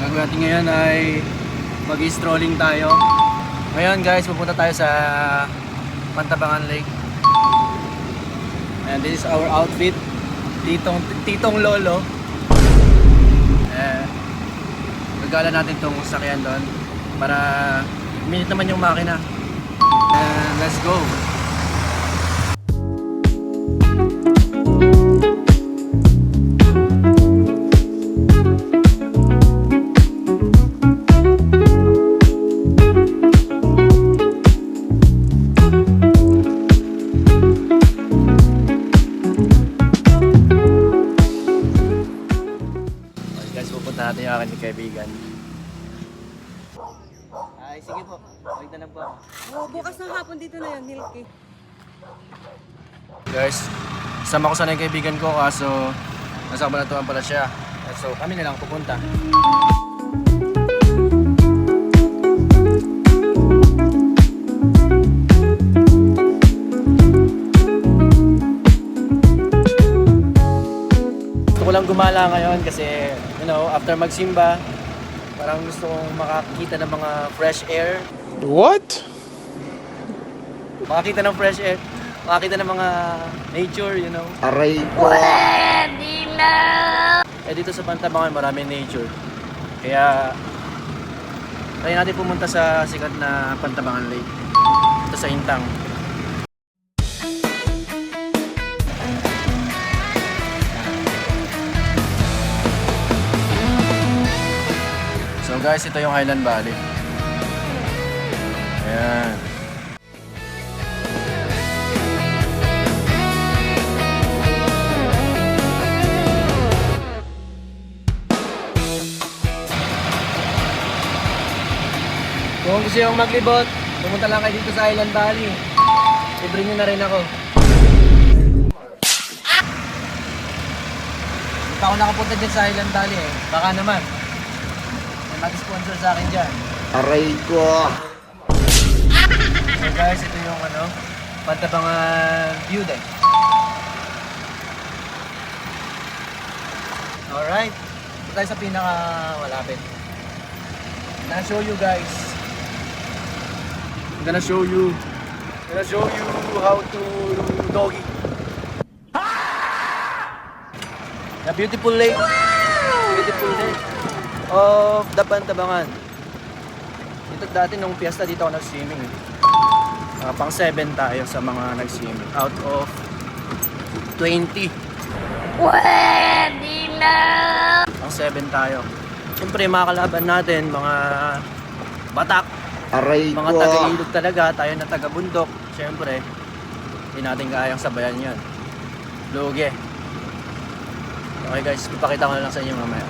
gagawin natin ngayon ay mag-strolling tayo. Ngayon guys, pupunta tayo sa Pantabangan Lake. And this is our outfit. Titong Lolo. Gagala natin itong sakyan doon para minute naman yung makina. And let's go! Pupunta natin yung aking kaibigan. Ay, sige po. Wait na lang po. Oh, bukas ng hapon dito na yun, Milky. Guys, sama ko sana yung kaibigan ko kaso nasa Kabanatuan pala siya. So kami na lang pupunta. Gusto ko lang gumala ngayon kasi after magsimba, parang gusto kong makakita ng mga fresh air. What? Makakita ng fresh air, makakita ng mga nature, Aray ko. Dito sa Pantabangan maraming nature. Kaya try natin pumunta sa sikat na Pantabangan Lake. Ito sa Intang. So guys, ito yung Highland Valley. Ayan. Kung gusto yung maglibot, pumunta lang kayo dito sa Highland Valley. Libre nyo na rin ako. Hindi pa ako nakapunta dyan sa Highland Valley eh. Baka naman mag-sponsor sa akin dyan. Aray ko. So guys, ito yung Pantabangan view deck. Alright, ito tayo sa pinaka-malapit. I'll show you guys. I'm gonna show you how to doggy. A beautiful lake. Beautiful lake of the Pantabangan. Dito dati nung fiesta dito ako nag-swimming. Pang 7 tayo sa mga nag-swimming out of 20. Pwede na! Pang 7 tayo. Siyempre mga kalaban natin, mga batak, Aray mga ko. taga-ilog talaga, tayo na taga-bundok. Siyempre, hindi natin kayang sabayan yan. Lugi. Okay guys, ipakita ko na lang sa inyo mamaya.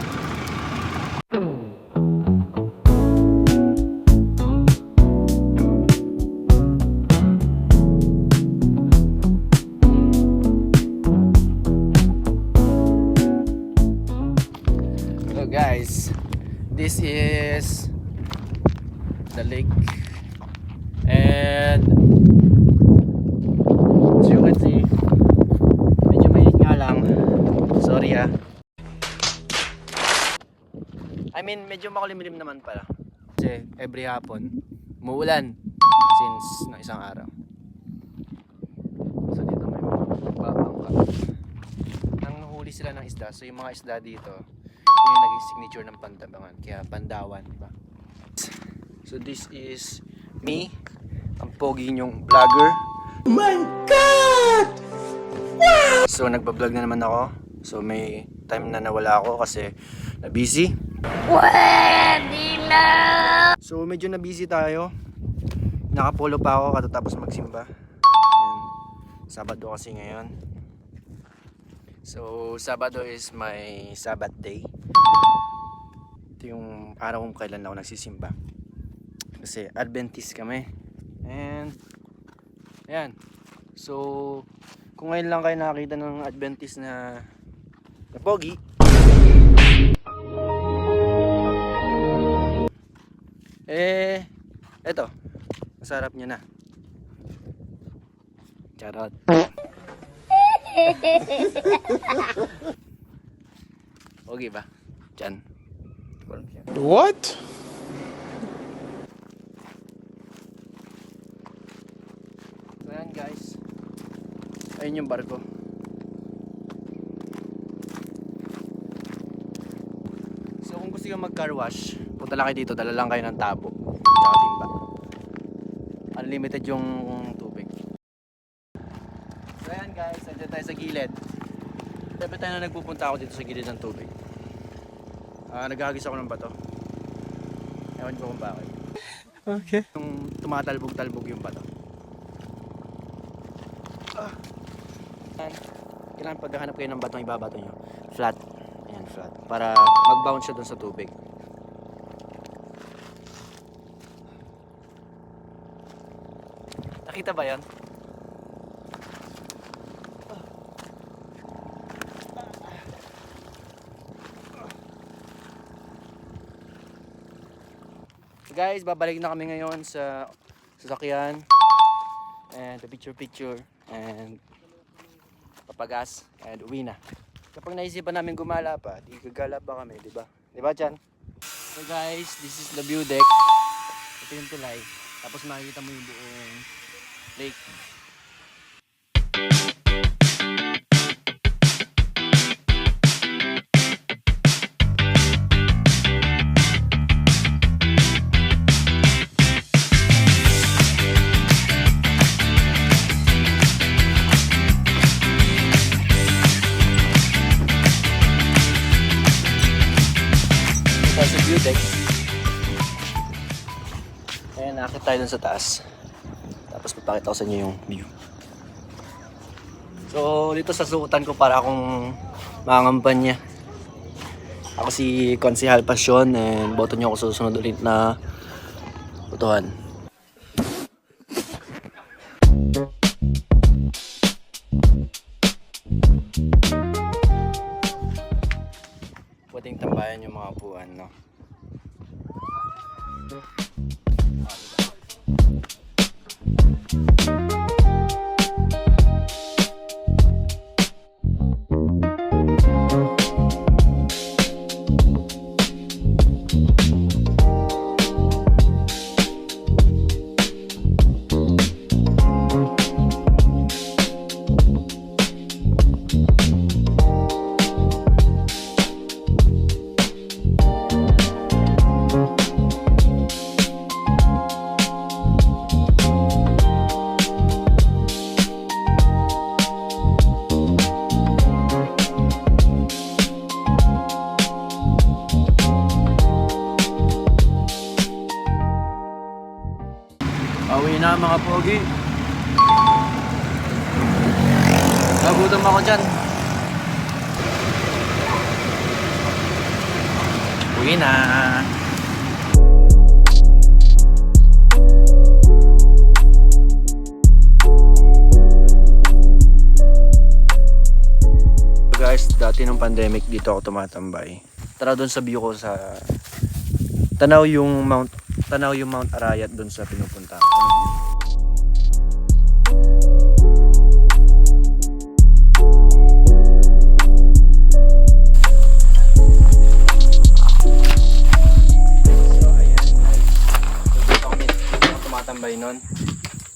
So guys, this is the lake, and as you can see, medyo mainit nga lang. Sorry ha. I mean, medyo makulimlim naman pala. Kasi every hapon, umuulan since na isang araw. So dito may mga nagbabangka. Nanguhuli sila ng isda. So yung mga isda dito, yung naging signature ng Pantabangan. Kaya Pandawan, diba? So this is me, ang pogi nyong vlogger. Oh my God! Wow! So nagbablog na naman ako. So may time na nawala ako kasi na-busy. Pwede na! So medyo na-busy tayo. Nakapolo pa ako katatapos magsimba. And, Sabado kasi ngayon. So Sabado is my Sabbath day. Ito yung araw kung kailan ako nagsisimba. Kasi Adventist kami. And ayan. So kung ngayon lang kayo nakakita ng Adventist na pogi, eto, masarap nyo na. Charot. Pogi ba? Diyan. What? So ayan guys, ayun yung barko. So kung gusto nyo mag car wash, punta lang kayo dito, dala lang kayo ng tabo tsaka timba. Unlimited yung tubig. So ayan guys, nandiyan tayo sa gilid. Every time na nagpupunta ako dito sa gilid ng tubig, naghahagis ako ng bato. Ewan ko kung bakit. Okay. Yung tumatalbog-talbog yung bato. Kailangan paghahanap kayo ng batong ibabato nyo, flat. Ayan, flat. Para mag-bounce siya dun sa tubig. Nakita ba yan? So guys, babalik na kami ngayon sa sasakyan. And the picture and papagas and uwi na. Kapag naisipan namin gumala pa, di gagala pa kami, di ba? Di ba, Chan? So guys, this is the view deck. Ito yung tulay. Tapos makikita mo yung buong lake. Sa view deck. Ayan, nakakit tayo dun sa taas. Tapos papakita ko sa inyo yung view. So, dito sa suotan ko para akong mangangampanya. Ako si Konsehal Pasyon and boto nyo ako susunod ulit na botohan. Pwedeng tambayan yung mga upuan, no? Pauwi na mga pogi. Nagutom ako dyan. Uwi na. Guys, dati nung pandemic dito ako tumatambay. Tara doon sa view ko sa tanaw yung Mount Arayat doon sa pinupunta ko. So ayan guys. So dito kami tumatambay nun.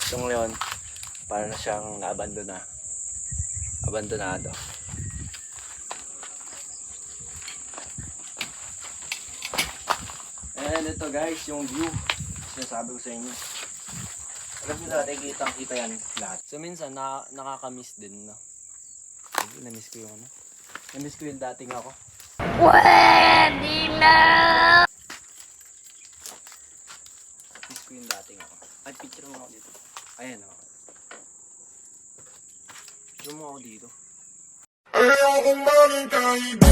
Itong leon, para na siyang abandonado. And ito guys, yung view. Sinasabi ko sa inyo. Alam mo dati, kitang-kita yan lahat. So minsan, nakakamiss din, no? Na-miss ko yung ano. Na-miss ko yung dating ako. Pwede na! Miss ko yung dating ako. Ay, picture mo ako dito. Ayan, ako. Picture mo ako dito. Ayaw kong maging kaibigan.